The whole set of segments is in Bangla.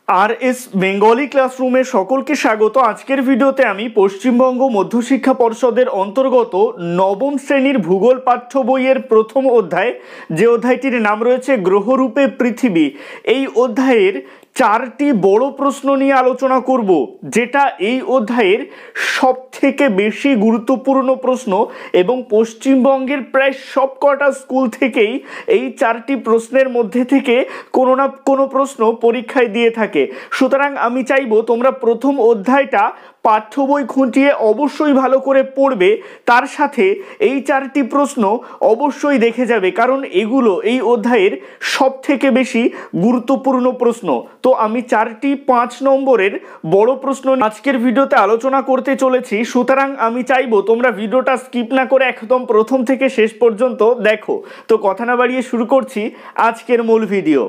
आरएस बेंगली क्लासरूमे सकलके स्वागत। आजकेर भिडियोते आमी पश्चिमबंग मध्यशिक्षा पर्षदेर अंतर्गत नवम श्रेणीर भूगोल पाठ्य बोइयेर प्रथम अध्याय जे अध्यायटिर नाम रयेछे ग्रहरूपे पृथिवी, एई अध्यायेर चारटी बड़ो प्रश्न निये आलोचना करब, जेटा एई अध्यायेर सबथेके बेशी गुरुत्वपूर्ण प्रश्न एबं पश्चिमबंगेर प्राय सबकटा स्कूल थेकेई एई चारटी प्रश्नेर मध्य थेके कोनो ना कोनो प्रश्न परीक्षाय दिये थाके। सुतरां आमी चाइबो तोमरा प्रथम अध्यायटा पाठ्य बई खुंटिये अवश्यई भालो करे पढ़बे, तार साथे एई चारटी प्रश्न अवश्यई देखे जाबे, कारण एगुलो एई अध्यायेर सबथेके बेशी गुरुत्वपूर्ण प्रश्न। तो आमी चारटी 5 नम्बरेर बड़ो प्रश्न आजकेर भिडियोते आलोचना करते चलेछि। सुतरां आमी चाइबो तोमरा भिडियोटा स्किप ना करे एकदम प्रथम थेके शेष पर्यन्त देखो। तो कथा ना बाड़िये शुरू करछि आजकेर मूल भिडियो।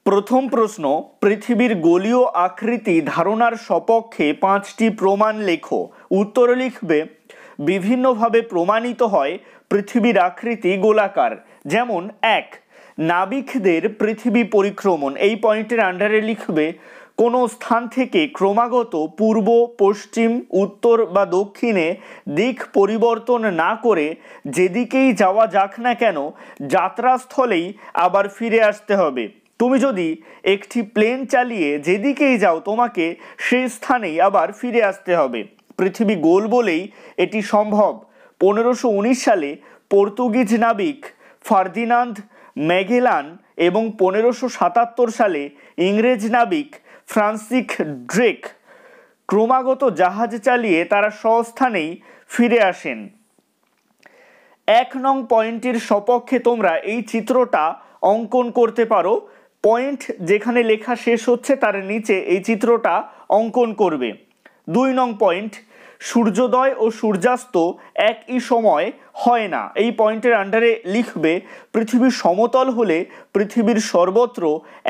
प्रथम प्रश्न, पृथिवीर गोलीय आकृति धारणार सपक्षे 5टी प्रमाण लेखो। उत्तरे लिखबे विभिन्नभावे प्रमाणित हय पृथिवीर आकृति गोलाकार। जेमन 1, नाबिकदेर पृथिवी परिक्रमण। এই পয়েন্টের আন্ডারে লিখবে কোনো স্থান থেকে ক্রমাগত পূর্ব, পশ্চিম, উত্তর বা দক্ষিণে দিক পরিবর্তন না করে যেদিকেই যাওয়া যাক না কেন যাত্রাস্থলেই আবার ফিরে আসতে হবে। তুমি যদি একটি প্লেন চালিয়ে যেদিকেই যাও তোমাকে সেই স্থানেই আবার ফিরে আসতে হবে। পৃথিবী গোল বলেই এটি সম্ভব। 1519 সালে পর্তুগিজ নাবিক ফার্দিনান্দ ম্যাগেলান এবং 1577 সালে ইংরেজ নাবিক ফ্রান্সিস ড্রেক ক্রমাগত জাহাজ চালিয়ে তারা স্বস্থানেই ফিরে আসেন। 1 নং পয়েন্টের সপক্ষে তোমরা এই চিত্রটা অঙ্কন করতে পারো। পয়েন্ট যেখানে লেখা শেষ হচ্ছে তার নিচে এই চিত্রটা অঙ্কন করবে। 2 নং পয়েন্ট, সূর্যোদয় ও সূর্যাস্ত একই সময় হয় না। এই পয়েন্টের আন্ডারে লিখবে পৃথিবী সমতল হলে পৃথিবীর সর্বত্র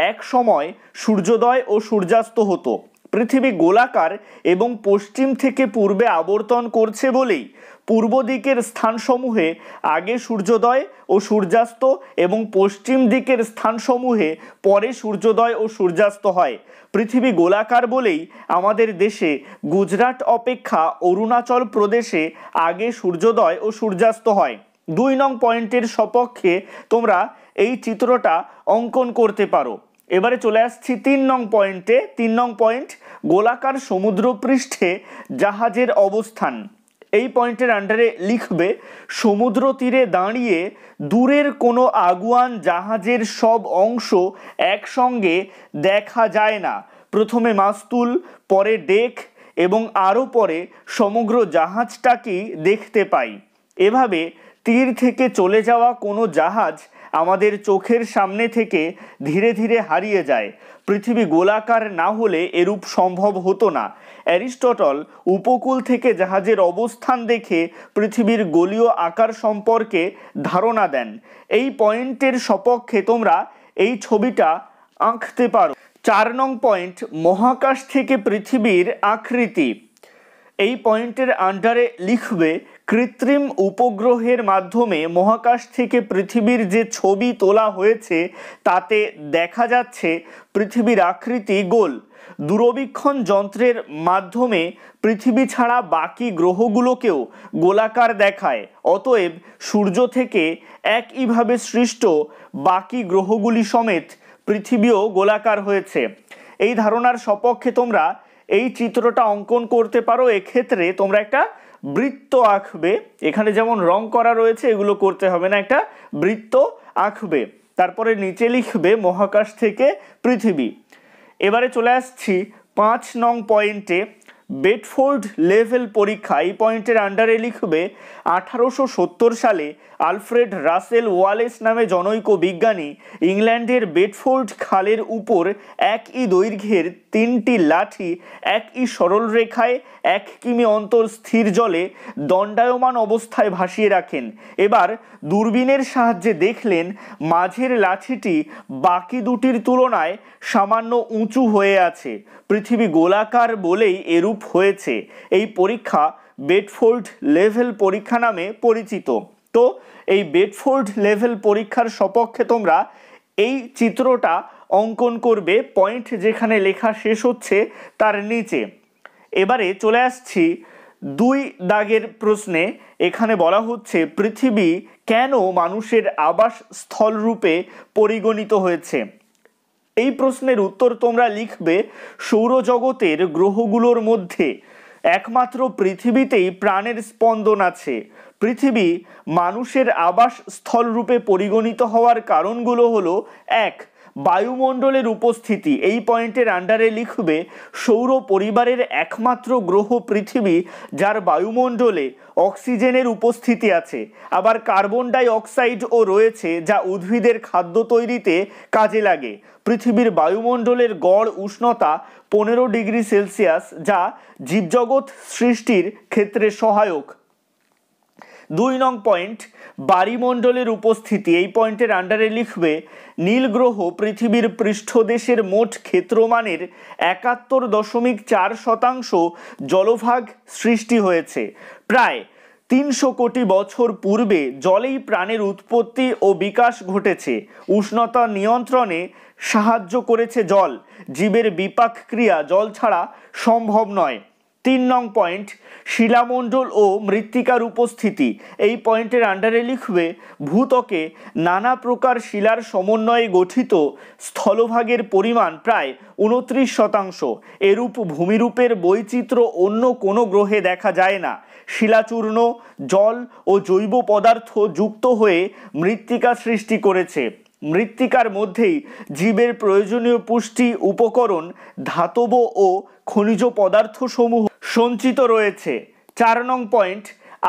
এক সময় সূর্যোদয় ও সূর্যাস্ত হতো। পৃথিবী গোলাকার এবং পশ্চিম থেকে পূর্বে আবর্তন করছে বলেই পূর্ব দিকের স্থানসমূহে আগে সূর্যোদয় ও সূর্যাস্ত এবং পশ্চিম দিকের স্থানসমূহে পরে সূর্যোদয় ও সূর্যাস্ত হয়। পৃথিবী গোলাকার বলেই আমাদের দেশে গুজরাট অপেক্ষা অরুণাচল প্রদেশে আগে সূর্যোদয় ও সূর্যাস্ত হয়। 2 নং পয়েন্টের সপক্ষে তোমরা এই চিত্রটা অঙ্কন করতে পারো। এবারে চলে আসছি 3 নং পয়েন্টে। 3 নং পয়েন্ট, গোলাকার সমুদ্রপৃষ্ঠে জাহাজের অবস্থান। এই পয়েন্টের আন্ডারে লিখবে সমুদ্র তীরে দাঁড়িয়ে দূরের কোনো আগুয়ান জাহাজের সব অংশ একসঙ্গে দেখা যায় না। প্রথমে মাস্তুল, পরে ডেক এবং আরও পরে সমগ্র জাহাজটাকেই দেখতে পাই। এভাবে তীর থেকে চলে যাওয়া কোনো জাহাজ আমাদের চোখের সামনে থেকে ধীরে ধীরে হারিয়ে যায়। পৃথিবী গোলাকার না হলে এরূপ সম্ভব হতো না। অ্যারিস্টটল উপকূল থেকে জাহাজের অবস্থান দেখে পৃথিবীর গোলীয় আকার সম্পর্কে ধারণা দেন। এই পয়েন্টের সপক্ষে তোমরা এই ছবিটা আঁকতে পারো। 4 নং পয়েন্ট, মহাকাশ থেকে পৃথিবীর আকৃতি। এই পয়েন্টের আন্ডারে লিখবে কৃত্রিম উপগ্রহের মাধ্যমে মহাকাশ থেকে পৃথিবীর যে ছবি তোলা হয়েছে তাতে দেখা যাচ্ছে পৃথিবীর আকৃতি গোল। দূরবীক্ষণ যন্ত্রের মাধ্যমে পৃথিবী ছাড়া বাকি গ্রহগুলোকেও গোলাকার দেখায়। অতএব সূর্য থেকে একইভাবে সৃষ্ট বাকি গ্রহগুলি সমেত পৃথিবীও গোলাকার হয়েছে। এই ধারণার সপক্ষে তোমরা এই চিত্রটা অঙ্কন করতে পারো। এক্ষেত্রে তোমরা একটা বৃত্ত আঁকবে। এখানে যেমন রং করা রয়েছে এগুলো করতে হবে না, একটা বৃত্ত আঁকবে। তারপরে নিচে লিখবে মহাকাশ থেকে পৃথিবী। এবারে চলে আসছি 5 নং পয়েন্টে, বেডফোর্ড লেভেল পরীক্ষা। এই পয়েন্টের আন্ডারে লিখবে 1870 সালে আলফ্রেড রাসেল ওয়ালেস নামে জনৈক বিজ্ঞানী ইংল্যান্ডের বেডফোর্ড খালের উপর একই দৈর্ঘ্যের 3টি লাঠি একই সরল রেখায় 1 কিমি অন্তর স্থির জলে দণ্ডায়মান অবস্থায় ভাসিয়ে রাখেন। এবার দূরবীনের সাহায্যে দেখলেন মাঝের লাঠিটি বাকি দুটির তুলনায় সামান্য উঁচু হয়ে আছে। পৃথিবী গোলাকার বলেই এরূপ হয়েছে। এই পরীক্ষা বেডফোর্ড লেভেল পরীক্ষা নামে পরিচিত। তো এই বেডফোর্ড লেভেল পরীক্ষার সপক্ষে তোমরা এই চিত্রটা অঙ্কন করবে পয়েন্ট যেখানে লেখা শেষ হচ্ছে তার নিচে। এবারে চলে আসছি 2 দাগের প্রশ্নে। এখানে বলা হচ্ছে পৃথিবী কেন মানুষের আবাস স্থল রূপে পরিগণিত হয়েছে। এই প্রশ্নের উত্তর তোমরা লিখবে সৌরজগতের গ্রহগুলোর মধ্যে একমাত্র পৃথিবীতেই প্রাণের স্পন্দন আছে। পৃথিবী মানুষের আবাস স্থল রূপে পরিগণিত হওয়ার কারণগুলো হলো: 1. বায়ুমণ্ডলের উপস্থিতি। এই পয়েন্টের আন্ডারে লিখবে সৌর পরিবারের একমাত্র গ্রহ পৃথিবী যার বায়ুমণ্ডলে অক্সিজেনের উপস্থিতি আছে, আবার কার্বন ডাই অক্সাইডও রয়েছে যা উদ্ভিদের খাদ্য তৈরিতে কাজে লাগে। পৃথিবীর বায়ুমণ্ডলের গড় উষ্ণতা 15 ডিগ্রি সেলসিয়াস, যা জীবজগৎ সৃষ্টির ক্ষেত্রে সহায়ক। 2 নং পয়েন্ট বায়ুমণ্ডলের উপস্থিতি। এই পয়েন্টের আন্ডারে লিখবে নীল গ্রহ পৃথিবীর পৃষ্ঠদেশের মোট ক্ষেত্রমানের 71.4% জলভাগ সৃষ্টি হয়েছে। প্রায় 300 কোটি বছর পূর্বে জলেই প্রাণের উৎপত্তি ও বিকাশ ঘটেছে। উষ্ণতা নিয়ন্ত্রণে সাহায্য করেছে জল। জীবের বিপাক ক্রিয়া জল ছাড়া সম্ভব নয়। 3 নং পয়েন্ট শিলামণ্ডল ও মৃত্তিকার উপস্থিতি। এই পয়েন্টের আন্ডারে লিখবে ভূত্বকে নানা প্রকার শিলার সমন্বয়ে গঠিত স্থলভাগের পরিমাণ প্রায় 29%। এরূপ ভূমিরূপের বৈচিত্র্য অন্য কোনো গ্রহে দেখা যায় না। শিলাচূর্ণ জল ও জৈব পদার্থ যুক্ত হয়ে মৃত্তিকা সৃষ্টি করেছে। মৃত্তিকার মধ্যেই জীবের প্রয়োজনীয় পুষ্টি উপকরণ ধাতব ও খনিজ পদার্থ সমূহ সঞ্চিত রয়েছে। 4 নং পয়েন্ট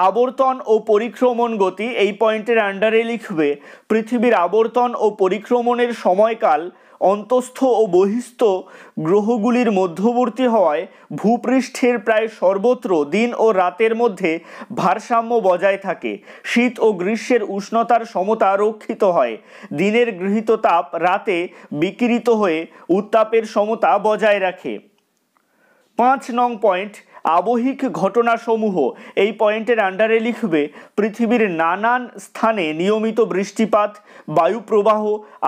আবর্তন ও পরিক্রমণ গতি। এই পয়েন্টের আন্ডারে লিখবে পৃথিবীর আবর্তন ও পরিক্রমণের সময়কাল অন্তস্থ ও বহিস্থ গ্রহগুলির মধ্যবর্তী হওয়ায় ভূপৃষ্ঠের প্রায় সর্বত্র দিন ও রাতের মধ্যে ভারসাম্য বজায় থাকে। শীত ও গ্রীষ্মের উষ্ণতার সমতা রক্ষিত হয়। দিনের গৃহীত তাপ রাতে বিকিরিত হয়ে উত্তাপের সমতা বজায় রাখে। 5 নং পয়েন্ট আবহিক ঘটনাসমূহ। এই পয়েন্টের আন্ডারে লিখবে পৃথিবীর নানান স্থানে নিয়মিত বৃষ্টিপাত, বায়ুপ্রবাহ,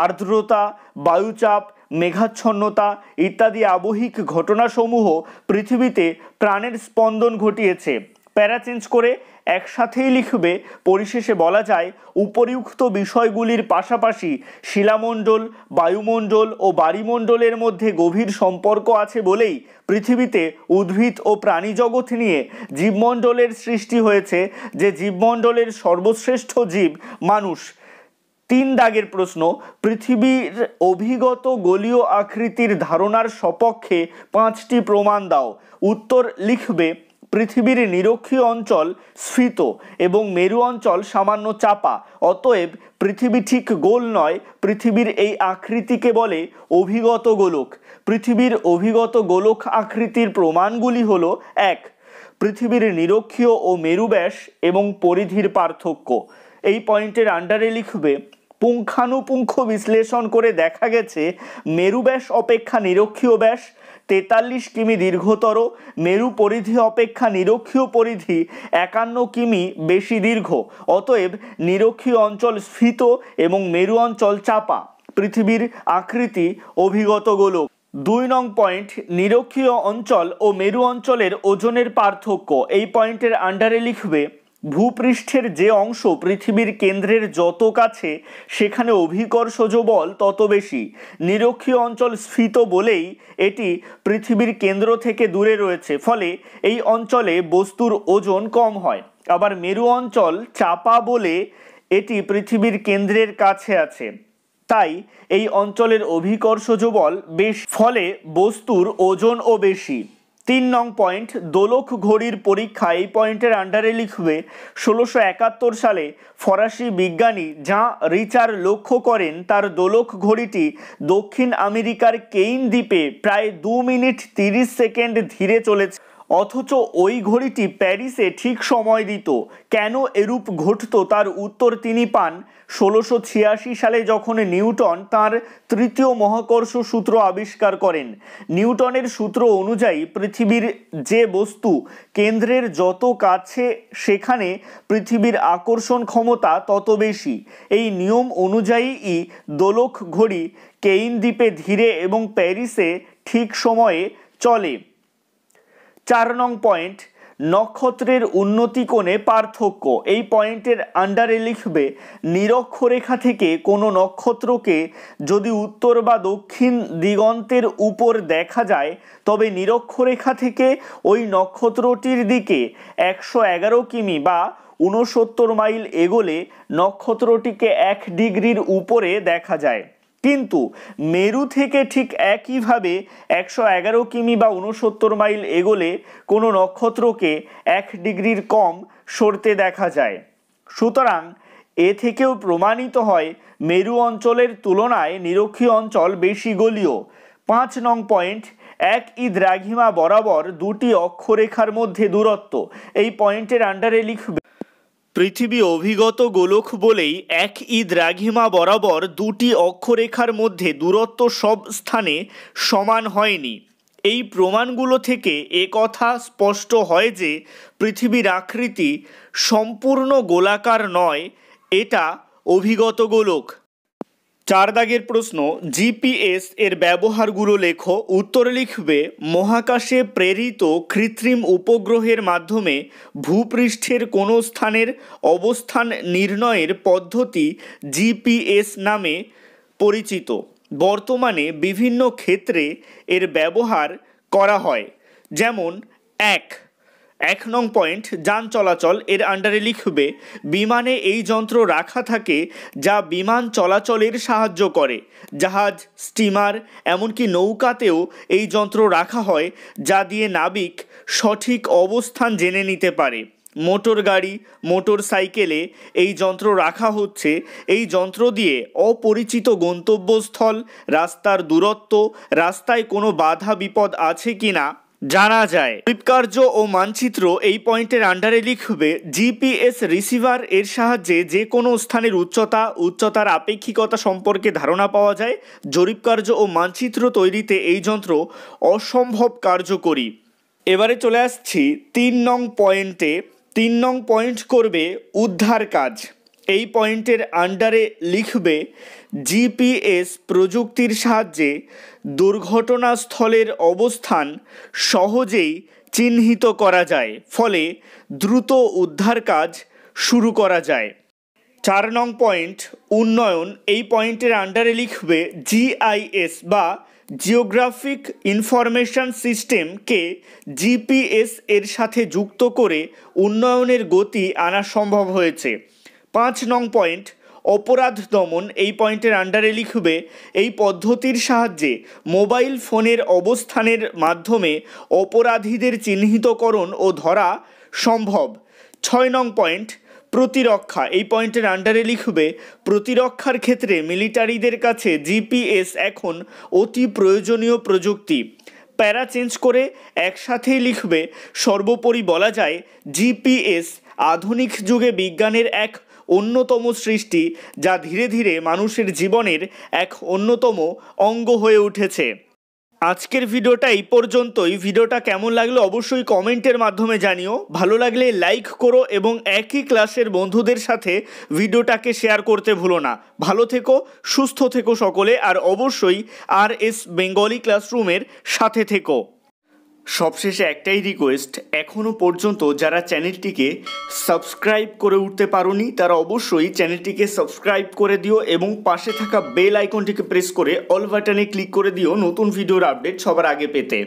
আর্দ্রতা, বায়ুচাপ, মেঘাচ্ছন্নতা ইত্যাদি আবহিক ঘটনাসমূহ পৃথিবীতে প্রাণের স্পন্দন ঘটিয়েছে। প্যারা চেঞ্জ করে একসাথেই লিখবে। পরিশেষে বলা যায় উপরিউক্ত বিষয়গুলির পাশাপাশি শিলামণ্ডল, বায়ুমণ্ডল ও বায়ুমণ্ডলের মধ্যে গভীর সম্পর্ক আছে বলেই পৃথিবীতে উদ্ভিদ ও প্রাণীজগৎ নিয়ে জীবমণ্ডলের সৃষ্টি হয়েছে, যে জীবমণ্ডলের সর্বশ্রেষ্ঠ জীব মানুষ। 3 দাগের প্রশ্ন পৃথিবীর অভিগত গোলীয় আকৃতির ধারণার সপক্ষে 5টি প্রমাণ দাও। উত্তর লিখবে পৃথিবীর নিরক্ষীয় অঞ্চল স্ফীত এবং মেরু অঞ্চল সামান্য চাপা, অতএব পৃথিবী ঠিক গোল নয়। পৃথিবীর এই আকৃতিকে বলে অভিগত গোলক। পৃথিবীর অভিগত গোলক আকৃতির প্রমাণগুলি হলো: 1. পৃথিবীর নিরক্ষীয় ও মেরু ব্যাস এবং পরিধির পার্থক্য। এই পয়েন্টের আন্ডারে লিখবে পুঙ্খানুপুঙ্খ বিশ্লেষণ করে দেখা গেছে মেরু ব্যাস অপেক্ষা নিরক্ষীয় ব্যাস 43 কিমি দীর্ঘতর, মেরু পরিধি অপেক্ষা নিরক্ষীয় পরিধি 51 কিমি বেশি দীর্ঘ। অতএব নিরক্ষীয় অঞ্চল স্ফীত এবং মেরু অঞ্চল চাপা। পৃথিবীর আকৃতি অভিগত গোলক। 2 নং পয়েন্ট নিরক্ষীয় অঞ্চল ও মেরু অঞ্চলের ওজনের পার্থক্য। এই পয়েন্টের আন্ডারে লিখবে ভূপৃষ্ঠের যে অংশ পৃথিবীর কেন্দ্রের যত কাছে সেখানে অভিকর্ষজ বল তত বেশি। নিরক্ষীয় অঞ্চল স্ফীত বলেই এটি পৃথিবীর কেন্দ্র থেকে দূরে রয়েছে, ফলে এই অঞ্চলে বস্তুর ওজন কম হয়। আবার মেরু অঞ্চল চাপা বলে এটি পৃথিবীর কেন্দ্রের কাছে আছে, তাই এই অঞ্চলের অভিকর্ষজ বল বেশি, ফলে বস্তুর ওজনও বেশি। 3 নং পয়েন্ট দোলক ঘড়ির পরীক্ষা। এই পয়েন্টের আন্ডারে লিখবে 1671 সালে ফরাসি বিজ্ঞানী জাঁ রিচার লক্ষ্য করেন তার দোলক ঘড়িটি দক্ষিণ আমেরিকার কেইন দ্বীপে প্রায় 2 মিনিট 30 সেকেন্ড ধীরে চলেছে, অথচ ওই ঘড়িটি প্যারিসে ঠিক সময় দিত। কেন এরূপ ঘটত তার উত্তর তিনি পান 1686 সালে যখন নিউটন তার তৃতীয় মহাকর্ষ সূত্র আবিষ্কার করেন। নিউটনের সূত্র অনুযায়ী পৃথিবীর যে বস্তু কেন্দ্রের যত কাছে সেখানে পৃথিবীর আকর্ষণ ক্ষমতা তত বেশি। এই নিয়ম অনুযায়ী দোলক ঘড়ি কেইন দ্বীপে ধীরে এবং প্যারিসে ঠিক সময়ে চলে। 4 নং পয়েন্ট, নক্ষত্রের উন্নতি কোণে পার্থক্য। এই পয়েন্টের আন্ডারে লিখবে নিরক্ষরেখা থেকে কোনো নক্ষত্রকে যদি উত্তর বা দক্ষিণ দিগন্তের উপর দেখা যায় তবে নিরক্ষরেখা থেকে ওই নক্ষত্রটির দিকে 111 কিমি বা 69 মাইল এগোলে নক্ষত্রটিকে 1 ডিগ্রির উপরে দেখা যায়। কিন্তু মেরু থেকে ঠিক একইভাবে 111 কিমি বা 69 মাইল এগোলে কোনো নক্ষত্রকে 1 ডিগ্রির কম সরতে দেখা যায়। সুতরাং এ থেকেও প্রমাণিত হয় মেরু অঞ্চলের তুলনায় নিরক্ষীয় অঞ্চল বেশি গোলীয়। 5 নং পয়েন্ট, একই দ্রাঘিমা বরাবর দুটি অক্ষরেখার মধ্যে দূরত্ব। এই পয়েন্টের আন্ডারে লিখবে পৃথিবী অভিগত গোলক বলেই একই দ্রাঘিমা বরাবর দুটি অক্ষরেখার মধ্যে দূরত্ব সব স্থানে সমান হয়নি। এই প্রমাণগুলো থেকে একথা স্পষ্ট হয় যে পৃথিবীর আকৃতি সম্পূর্ণ গোলাকার নয়, এটা অভিগত গোলক। 4 দাগের প্রশ্ন, জিপিএস এর ব্যবহারগুলো লেখো। উত্তর লিখবে মহাকাশে প্রেরিত কৃত্রিম উপগ্রহের মাধ্যমে ভূপৃষ্ঠের কোনো স্থানের অবস্থান নির্ণয়ের পদ্ধতি জিপিএস নামে পরিচিত। বর্তমানে বিভিন্ন ক্ষেত্রে এর ব্যবহার করা হয়, যেমন 1 নং পয়েন্ট, যান চলাচল। এর আন্ডারে লিখবে বিমানে এই যন্ত্র রাখা থাকে যা বিমান চলাচলের সাহায্য করে। জাহাজ, স্টিমার, এমনকি নৌকাতেও এই যন্ত্র রাখা হয় যা দিয়ে নাবিক সঠিক অবস্থান জেনে নিতে পারে। মোটর গাড়ি, মোটর সাইকেলে এই যন্ত্র রাখা হচ্ছে। এই যন্ত্র দিয়ে অপরিচিত গন্তব্যস্থল, রাস্তার দূরত্ব, রাস্তায় কোনো বাধা বিপদ আছে কিনা জানা যায়। জরিপকার্য ও মানচিত্র। এই পয়েন্টের আন্ডারে লিখবে জিপিএস রিসিভার এর সাহায্যে যে কোনো স্থানের উচ্চতার আপেক্ষিকতা সম্পর্কে ধারণা পাওয়া যায়। জরিপকার্য ও মানচিত্র তৈরিতে এই যন্ত্র অসম্ভব কার্যকরী। এবারে চলে আসছি 3 নং পয়েন্টে। 3 নং পয়েন্ট করবে উদ্ধার কাজ। এই পয়েন্টের আন্ডারে লিখবে জিপিএস প্রযুক্তির সাহায্যে দুর্ঘটনাস্থলের অবস্থান সহজেই চিহ্নিত করা যায়, ফলে দ্রুত উদ্ধার কাজ শুরু করা যায়। 4 নং পয়েন্ট উন্নয়ন। এই পয়েন্টের আন্ডারে লিখবে জিআইএস বা জিওগ্রাফিক ইনফরমেশন সিস্টেমকে জিপিএস এর সাথে যুক্ত করে উন্নয়নের গতি আনা সম্ভব হয়েছে। 5 নং পয়েন্ট অপরাধ দমন। এই পয়েন্টের আন্ডারে লিখবে এই পদ্ধতির সাহায্যে মোবাইল ফোনের অবস্থানের মাধ্যমে অপরাধীদের চিহ্নিতকরণ ও ধরা সম্ভব। 6 নং পয়েন্ট প্রতিরক্ষা। এই পয়েন্টের আন্ডারে লিখবে প্রতিরক্ষার ক্ষেত্রে মিলিটারিদের কাছে জিপিএস এখন অতি প্রয়োজনীয় প্রযুক্তি। প্যারা চেঞ্জ করে একসাথেই লিখবে সর্বোপরি বলা যায় জিপিএস আধুনিক যুগে বিজ্ঞানের এক অন্যতম সৃষ্টি, যা ধীরে ধীরে মানুষের জীবনের এক অন্যতম অঙ্গ হয়ে উঠেছে। আজকের ভিডিওটা এই পর্যন্তই। ভিডিওটা কেমন লাগলো অবশ্যই কমেন্টের মাধ্যমে জানিও। ভালো লাগলে লাইক করো এবং একই ক্লাসের বন্ধুদের সাথে ভিডিওটাকে শেয়ার করতে ভুলো না। ভালো থেকো, সুস্থ থেকো সকলে, আর অবশ্যই RS বেঙ্গলি ক্লাসরুমের সাথে থেকো। সবশেষে একটাই রিকোয়েস্ট, এখনও পর্যন্ত যারা চ্যানেলটিকে সাবস্ক্রাইব করে উঠতে পারোনি তারা অবশ্যই চ্যানেলটিকে সাবস্ক্রাইব করে দিও এবং পাশে থাকা বেল আইকনটিকে প্রেস করে অল বাটনে ক্লিক করে দিও নতুন ভিডিওর আপডেট সবার আগে পেতে।